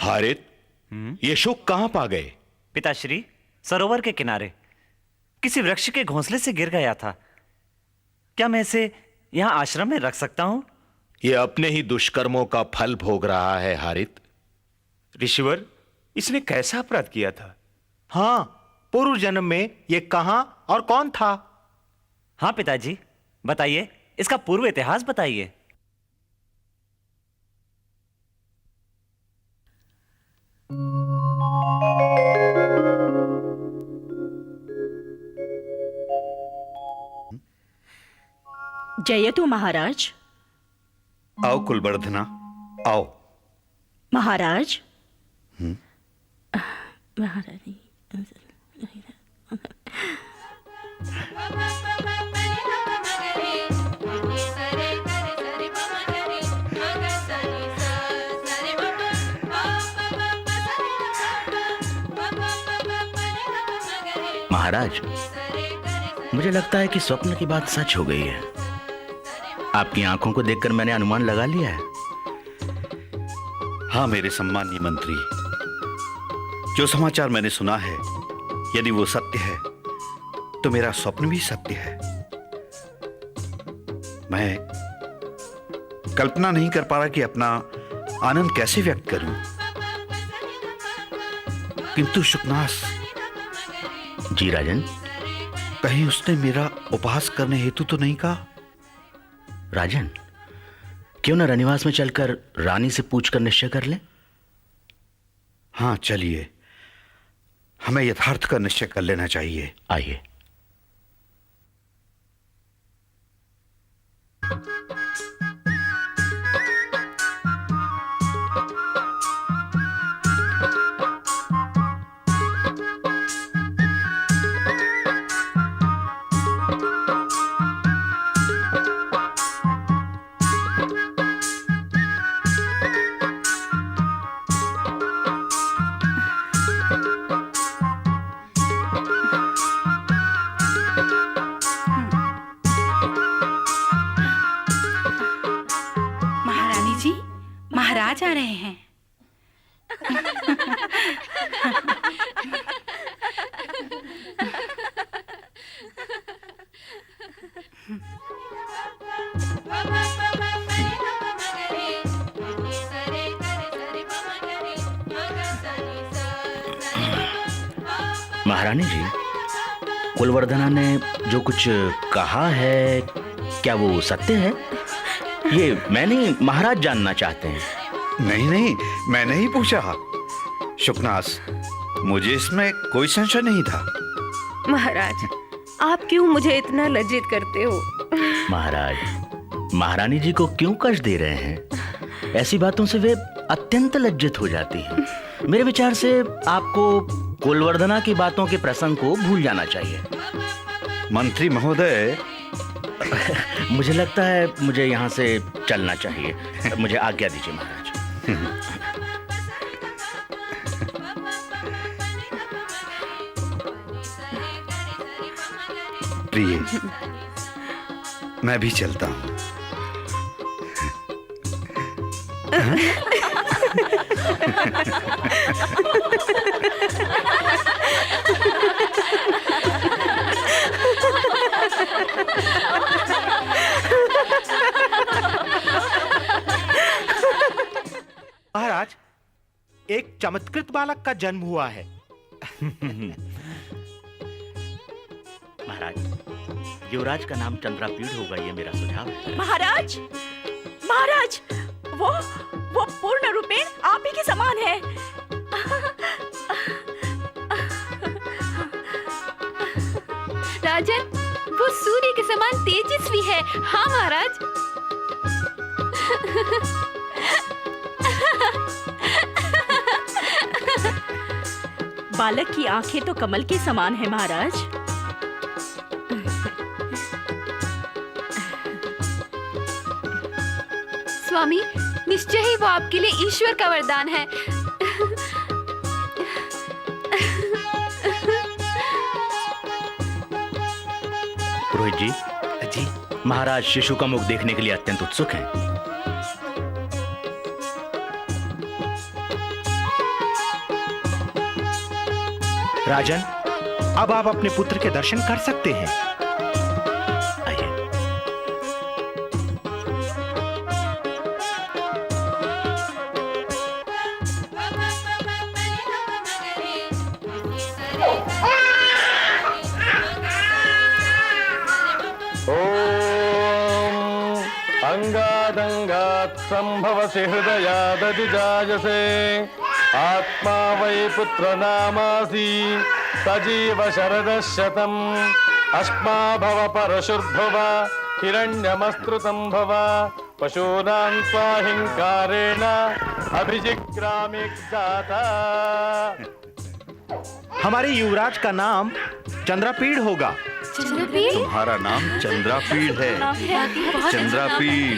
हारित, ये शुक कहां पा गए? पिताश्री, सरोवर के किनारे किसी वृक्ष के घोंसले से गिर गया था। क्या मैं इसे यहां आश्रम में रख सकता हूं? ये अपने ही दुष्कर्मों का फल भोग रहा है हारित। ऋषिवर, इसने कैसा अपराध किया था? हाँ, पूर्व जन्म में ये कहां और कौन था? हाँ पिताजी, बताइए, इसका पूर्व इतिहास बताइए। जयतु महाराज। आओ कुलवर्धना, आओ। महाराज। महारानी। महाराज, मुझे लगता है कि स्वप्न की बात सच हो गई है। आपकी आंखों को देखकर मैंने अनुमान लगा लिया है। हाँ मेरे सम्मानीय मंत्री, जो समाचार मैंने सुना है, यदि वो सत्य है तो मेरा स्वप्न भी सत्य है। मैं कल्पना नहीं कर पा रहा कि अपना आनंद कैसे व्यक्त करूं, किंतु शुकनास। जी राजन। कहीं उसने मेरा उपहास करने हेतु तो नहीं कहा? राजन, क्यों न रनिवास में चलकर रानी से पूछकर निश्चय कर लें? हाँ चलिए, हमें यथार्थ का निश्चय कर लेना चाहिए। आइए। महाराज आ रहे हैं। महारानी जी, कुलवर्धना ने जो कुछ कहा है, क्या वो सत्य है? ये मैं नहीं, महाराज जानना चाहते हैं। नहीं नहीं, मैं नहीं पूछा। शुकनास, मुझे इसमें कोई संशय नहीं था। महाराज, आप क्यों मुझे इतना लज्जित करते हो? महाराज, महारानी जी को क्यों कष्ट दे रहे हैं? ऐसी बातों से वे अत्यंत लज्जित हो जाती हैं। मेरे विचार से आपको कुलवर्धना की बातों के प्रसंग को भूल जाना चाहिए। मंत्री महोदय, मुझे लगता है मुझे यहाँ से चलना चाहिए। मुझे आज्ञा दीजिए महाराज। प्रिय, मैं भी चलता हूँ। महाराज, एक चमत्कृत बालक का जन्म हुआ है। महाराज, युवराज का नाम चंद्रापीड़ होगा, ये मेरा सुझाव है। महाराज, महाराज, वो पूर्ण रूपेण आप ही के समान है। राजन, वो सूर्य के समान तेजस्वी है। हाँ महाराज। बालक की आंखें तो कमल के समान है महाराज। स्वामी, निश्चय ही वो आपके लिए ईश्वर का वरदान है। पुरोहित जी, जी, महाराज शिशु का मुख देखने के लिए अत्यंत उत्सुक हैं। राजन, अब आप अपने पुत्र के दर्शन कर सकते हैं। आइए। अंगादंगात् संभवसि हृदयादधिजायसे आत्मा वै पुत्र नामासि सजीव शरदः शतम् अस्मा भव परशुर्भव हिरण्यमस्त्रुतं भव पशूनां स्वाहिंकारेण अभिजिग्रामिक जाता। हमारे युवराज का नाम चंद्रापीड़ होगा। चंद्रपीड़? तुम्हारा नाम चंद्रापीड़ है। चंद्रापीड़।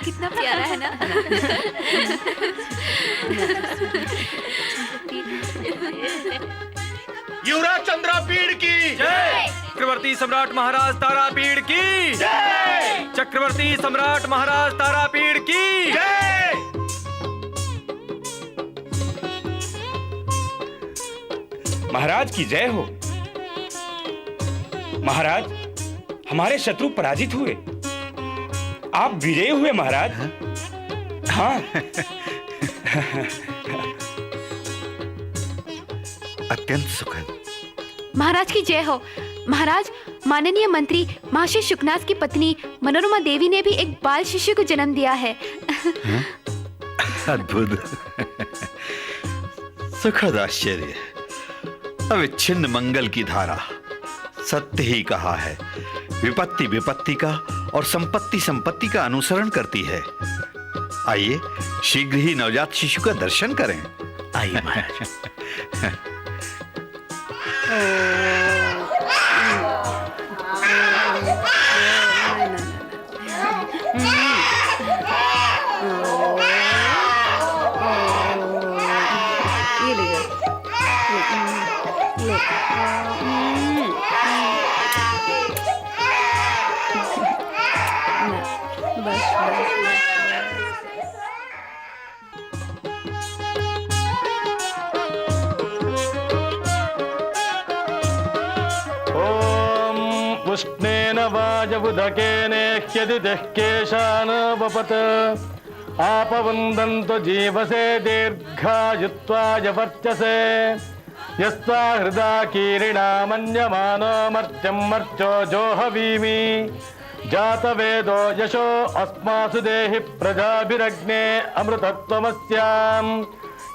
कितना प्यारा है ना। युवराज चंद्रापीड़ की जय। चक्रवर्ती सम्राट महाराज तारापीड़ की जय। चक्रवर्ती सम्राट महाराज तारापीड़ की जय। महाराज की जय हो। महाराज, हमारे शत्रु पराजित हुए, आप विजयी हुए महाराज। हाँ। अत्यंत सुखद। महाराज की जय हो। महाराज, माननीय मंत्री महाशय शुकनाथ की पत्नी मनोरमा देवी ने भी एक बाल शिशु को जन्म दिया है। अद्भुत। सुखद आश्चर्य। अविच्छिन्न मंगल की धारा। सत्य ही कहा है, विपत्ति विपत्ति का और संपत्ति संपत्ति का अनुसरण करती है। आइए शीघ्र ही नवजात शिशु का दर्शन करें। आइए महाराज। उष्णेन वाजबुधकेनेह्यदितिः केशानवपत् आपवन्दन्तु जीवसे दीर्घायुत्वाय वर्चसे यस्त्वा हृदा कीरिणा मन्यमानो मर्त्यं मर्त्यो जोहवीमि जातवेदो यशो अस्मासु देहि प्रजाभिरग्ने अमृतत्वमस्याम्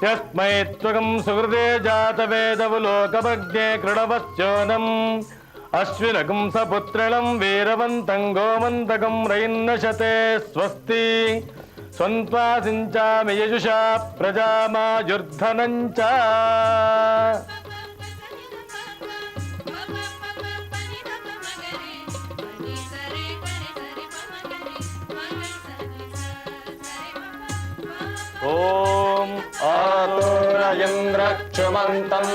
यस्मै त्वगं सुहृदे जातवेदवलोकभग्ने कृणवस्योनम् अश्विनगं सपुत्रिणं वीरवन्तं गोमन्तकं रयिन्नशते स्वस्ति स्वन्त्वा सिञ्चामि यजुषा प्रजामायुर्धनं च। ॐ आतोरयन्द्रक्षुमन्तं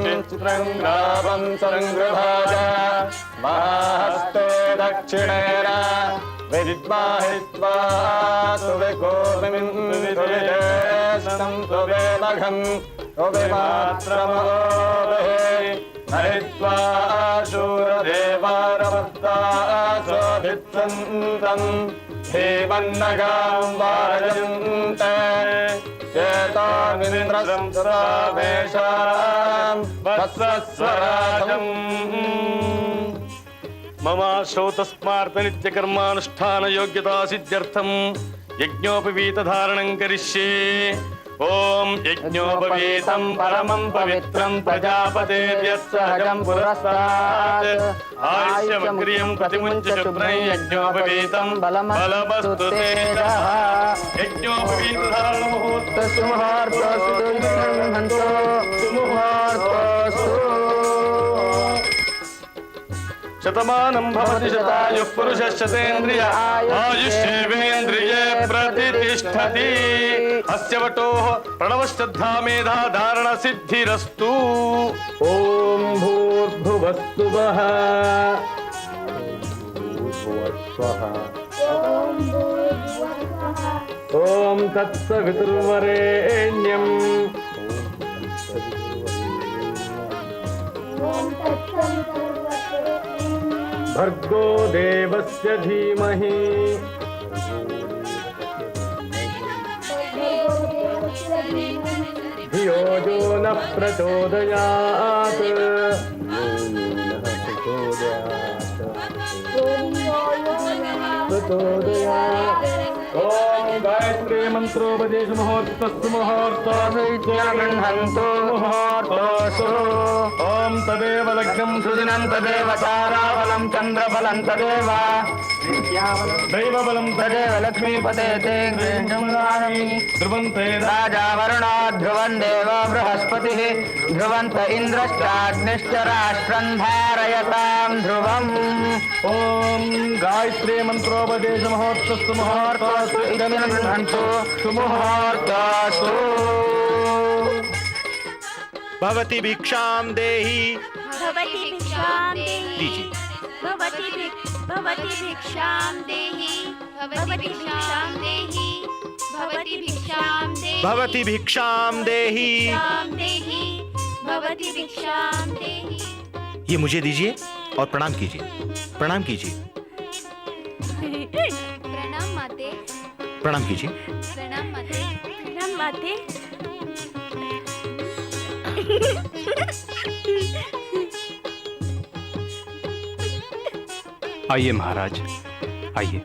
चित्रं ग्रावं संगृभाय महाहस्ते दक्षिणेन विद्माहित्वा सुविकोमिन्दुविदेशं सुवेमघं सुविमात्रमोहे नहित्वा शूरदेवारमर्ता स्वभित्सन्तं हेमन्नगां वारयन्ते चेतानिन्द्रं सुरावेशां वत्सस्वराजम्। मम श्रोतस्मार्थ नित्यकर्मानुष्ठान योग्यता सिद्ध्यर्थं यज्ञोपवीतधारणं करिष्ये। ओम यज्ञोपवीतं परमं पवित्रं प्रजापतेर्यस्सहजं पुरस्तात् आयुष्यमग्रियं प्रतिमुञ्च शुभ्रं यज्ञोपवीतं बलवस्तु तेजः। यज्ञोपवीतधारण मुहूर्तस्तु मुहूर्तस्तु शतमानं भवति शतायुः पुरुषः शतेन्द्रिय आयुष्येवेन्द्रिये प्रतिष्ठति। अस्य वटोः प्रणवश्रद्धा मेधा धारण सिद्धिरस्तु। ओम भूर्भुवः स्वः ओम तत्सवितुर्वरेण्यम भर्गो देवस्य धीमहि धियो यो नः प्रचोदयात्। ओम गायत्री मंत्रोपदेश मुहूर्तस्तु मुहूर्तो ओम तदेव लग्नं सुदिनं तदेव ताराबलं चंद्रबलं तदेव दैवबलं तदेव लक्ष्मीपते ते ध्रुवं ते राजा वरुणा ध्रुवं देव बृहस्पतिः ध्रुवं त इन्द्रश्चाग्निश्च राष्ट्रं धारयतां ध्रुवम्। ओम गायत्री मंत्रोपदेश मुहूर्तस्तु मुहूर्तस्तु इदमिदं गृह्णन्तु सुमुहूर्तस्तु। भवती भिक्षाम देहि। भवती भिक्षां देहि। दीजिए। भवती भिक्षां देहि। भवती भिक्षां देहि। भवती भिक्षां देहि। भवती भिक्षाम देहि। भवती भिक्षां देहि। ये मुझे दीजिए और प्रणाम कीजिए। प्रणाम कीजिए। प्रणाम माते। प्रणाम कीजिए। प्रणाम माते। प्रणाम माते। आइए महाराज, आइए।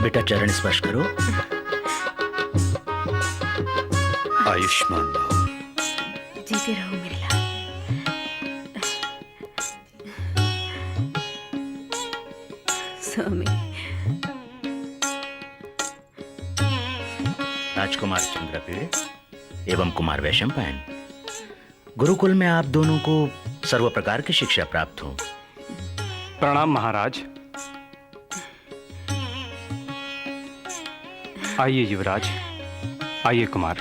बेटा चरण स्पर्श करो। आयुष्मान भव। जीते रहो मेरे लाल। स्वामी। राजकुमार चंद्रपीड़ एवं कुमार वैशंपायन, गुरुकुल में आप दोनों को सर्व प्रकार की शिक्षा प्राप्त हो। प्रणाम महाराज। आइए युवराज, आइए कुमार।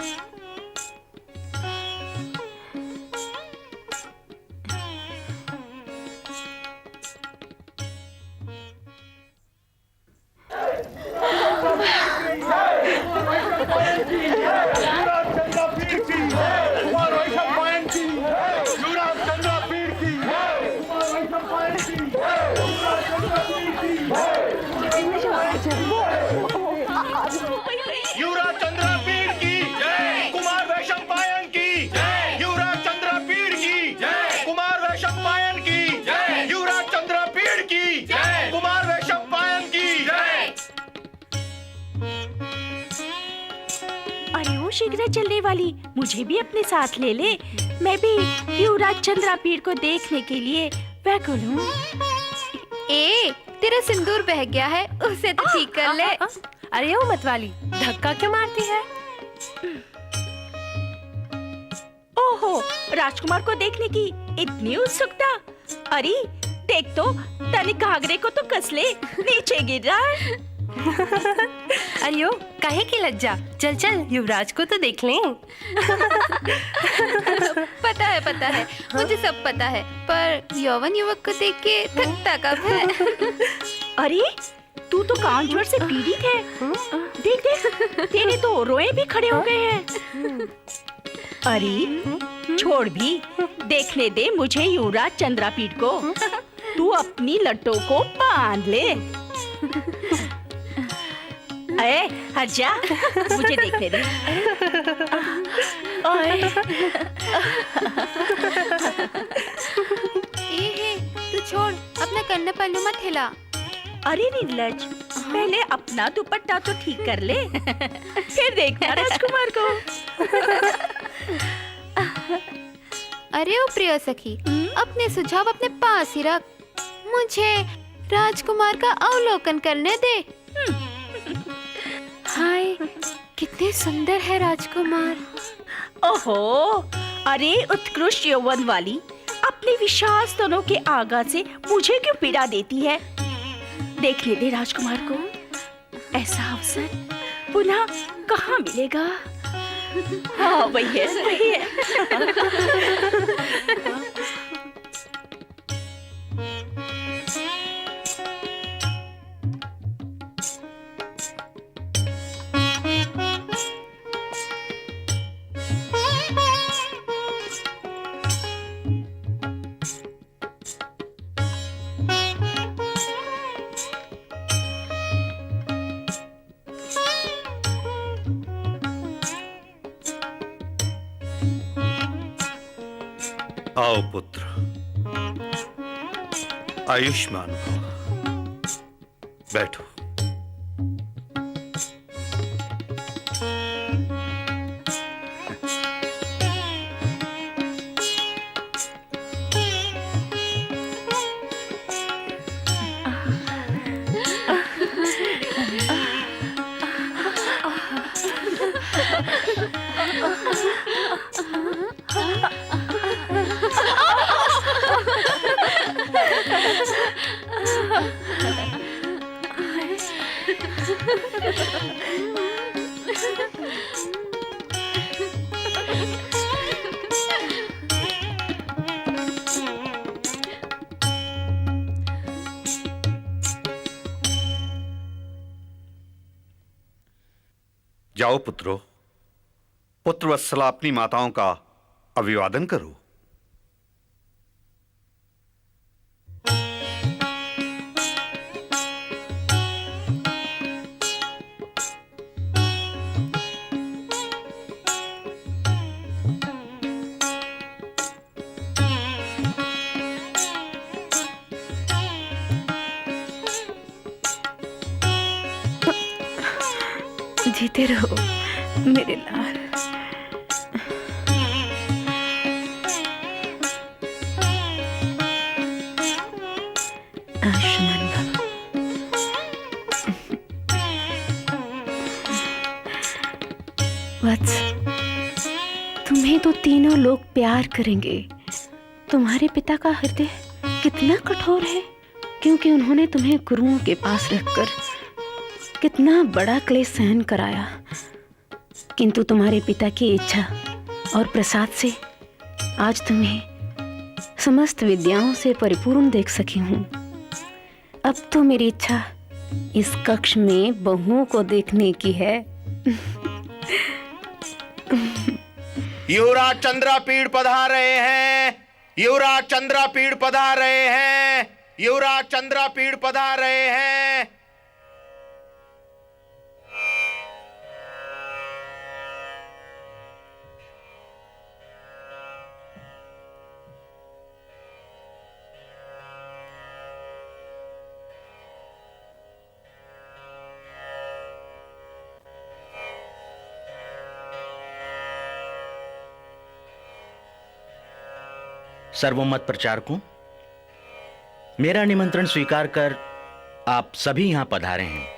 युवराज चंद्रपीड़ की जय। कुमार वैशंपायन की जय। युवराज चंद्रपीड़ की जय। कुमार वैशंपायन की जय। युवराज चंद्रपीड़ की जय। कुमार वैशंपायन की जय। अरे वो शीघ्र चलने वाली, मुझे भी अपने साथ ले ले। मैं भी युवराज चंद्रपीड़ को देखने के लिए व्याकुल हूँ। ए, तेरा सिंदूर बह गया है, उसे तो ठीक कर ले। अरे ओ मतवाली, धक्का क्यों मारती है? ओहो, राजकुमार को देखने की इतनी उत्सुकता। अरे देख तो, तनिक घाघरे को तो कस ले, नीचे गिर रहा है। अरे ओ, काहे की लज्जा? चल चल, युवराज को तो देख लें। पता है, मुझे सब पता है, पर यौवन युवक को देख के थकता कब है? अरे तू तो कांजवर से पीड़ित है। देख देख, तेरे तो रोए भी खड़े हो गए हैं। अरे छोड़ भी, देखने दे मुझे युवराज चंद्रपीड़ को। तू अपनी लट्टों को बांध ले। अरे हट जा, मुझे देखने दे। तू छोड़, अपना कन्ना पल्लू मत हिला। अरे निर्लज, पहले अपना दुपट्टा तो ठीक कर ले, फिर देखना राजकुमार को। अरे ओ प्रिय सखी, अपने सुझाव अपने पास ही रख, मुझे राजकुमार का अवलोकन करने दे। हाय, कितने सुंदर है राजकुमार। ओहो, अरे उत्कृष्ट यौवन वाली, अपने विशाल स्तनों के आघात से मुझे क्यों पीड़ा देती है? देखने दे राजकुमार को, ऐसा अवसर पुनः कहाँ मिलेगा? हाँ वही है वही है। आओ पुत्र, आयुष्मान भव। बैठो। जाओ पुत्रो, पुत्रवत्सला अपनी माताओं का अभिवादन करो। जीते रहो मेरे लाल। आयुष्मान भव। वत्स, तुम्हें तो तीनों लोग प्यार करेंगे। तुम्हारे पिता का हृदय कितना कठोर है, क्योंकि उन्होंने तुम्हें गुरुओं के पास रखकर कितना बड़ा क्लेश सहन कराया। किंतु तुम्हारे पिता की इच्छा और प्रसाद से आज तुम्हें समस्त विद्याओं से परिपूर्ण देख सकी हूँ। अब तो मेरी इच्छा इस कक्ष में बहुओं को देखने की है। युवराज चंद्रापीड़ पधार रहे हैं। युवराज चंद्रापीड़ पधार रहे हैं। युवराज चंद्रापीड़ पधार रहे हैं। सर्वमत प्रचारकों, मेरा निमंत्रण स्वीकार कर आप सभी यहां पधारे हैं,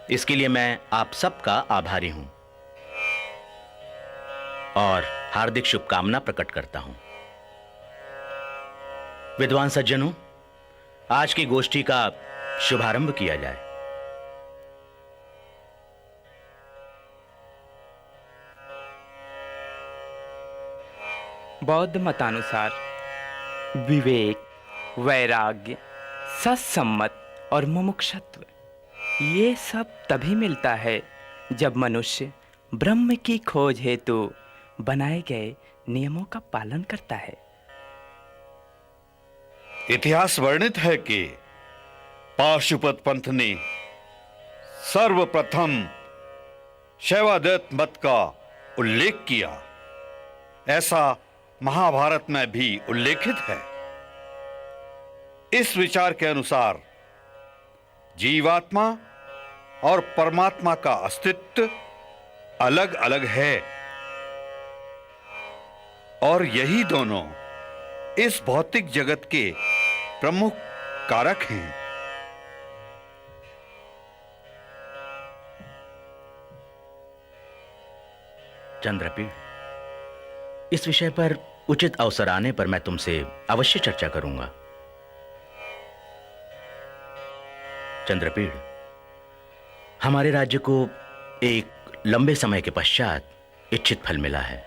इसके लिए मैं आप सबका आभारी हूं और हार्दिक शुभकामना प्रकट करता हूं। विद्वान सज्जनों, आज की गोष्ठी का शुभारंभ किया जाए। बौद्ध मतानुसार विवेक, वैराग्य, सत्सम्मत और मुमुक्षत्व ये सब तभी मिलता है जब मनुष्य ब्रह्म की खोज हेतु बनाए गए नियमों का पालन करता है। इतिहास वर्णित है कि पाशुपत पंथ ने सर्वप्रथम शैवाद्वैत मत का उल्लेख किया। ऐसा महाभारत में भी उल्लेखित है। इस विचार के अनुसार जीवात्मा और परमात्मा का अस्तित्व अलग अलग है और यही दोनों इस भौतिक जगत के प्रमुख कारक हैं। चंद्रपीड़, इस विषय पर उचित अवसर आने पर मैं तुमसे अवश्य चर्चा करूंगा। चंद्रपीड़, हमारे राज्य को एक लंबे समय के पश्चात इच्छित फल मिला है।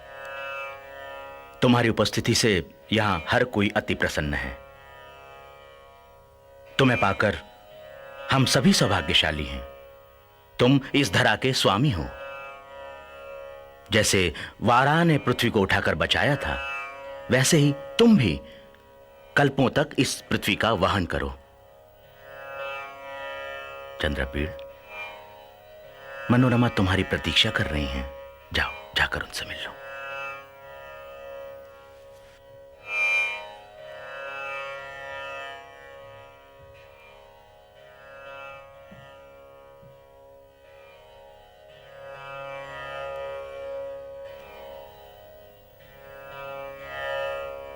तुम्हारी उपस्थिति से यहां हर कोई अति प्रसन्न है। तुम्हें पाकर हम सभी सौभाग्यशाली हैं। तुम इस धरा के स्वामी हो। जैसे वारा ने पृथ्वी को उठाकर बचाया था, वैसे ही तुम भी कल्पों तक इस पृथ्वी का वहन करो। चंद्रपीड़, मनोरमा तुम्हारी प्रतीक्षा कर रही हैं। जाओ, जाकर उनसे मिल लो।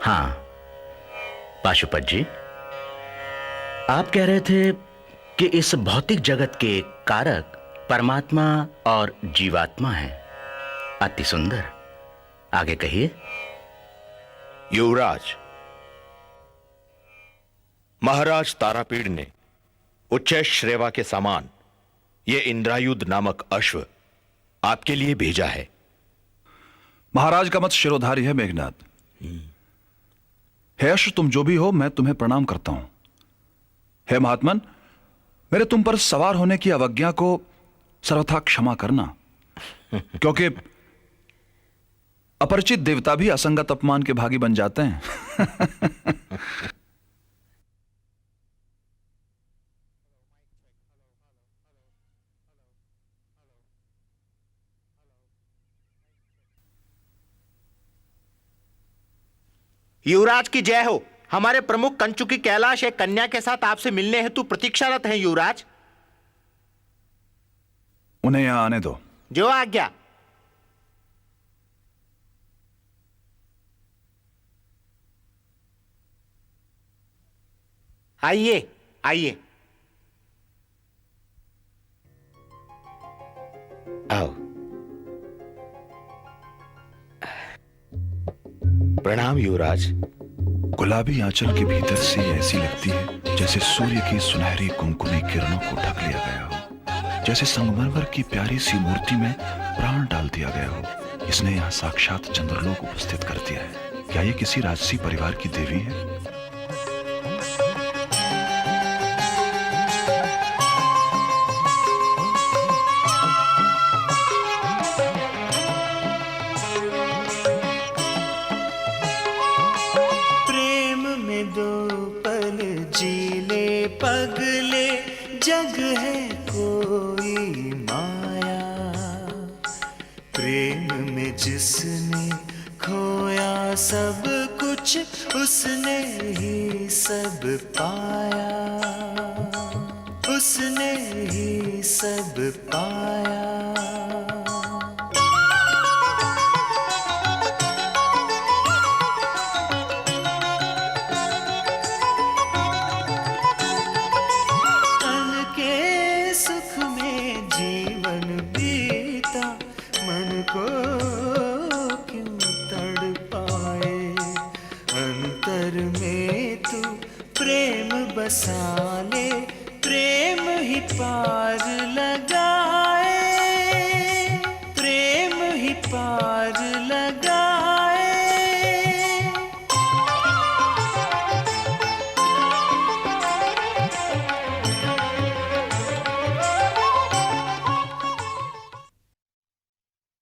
हाँ पाशुपत जी, आप कह रहे थे कि इस भौतिक जगत के कारक परमात्मा और जीवात्मा हैं। अति सुंदर, आगे कहिए। युवराज, महाराज तारापीड़ ने उच्चैश श्रेवा के समान ये इंद्रायुध नामक अश्व आपके लिए भेजा है। महाराज का मत शिरोधारी है मेघनाद। हे अश्व, तुम जो भी हो, मैं तुम्हें प्रणाम करता हूं। हे महात्मन, मेरे तुम पर सवार होने की अवज्ञा को सर्वथा क्षमा करना, क्योंकि अपरिचित देवता भी असंगत अपमान के भागी बन जाते हैं। युवराज की जय हो। हमारे प्रमुख कंचुकी कैलाश एक कन्या के साथ आपसे मिलने हेतु प्रतीक्षारत हैं युवराज। उन्हें यहां आने दो। जो आज्ञा। आइए आइए। आओ। प्रणाम युवराज। गुलाबी आंचल के भीतर से ऐसी लगती है जैसे सूर्य की सुनहरी कुमकुमी किरणों को ढक लिया गया हो, जैसे संगमरमर की प्यारी सी मूर्ति में प्राण डाल दिया गया हो। इसने यहाँ साक्षात चंद्रलोक उपस्थित कर दिया है। क्या ये किसी राजसी परिवार की देवी है? पगले जग है कोई माया, प्रेम में जिसने खोया सब कुछ उसने ही सब पाया, उसने ही सब पाया।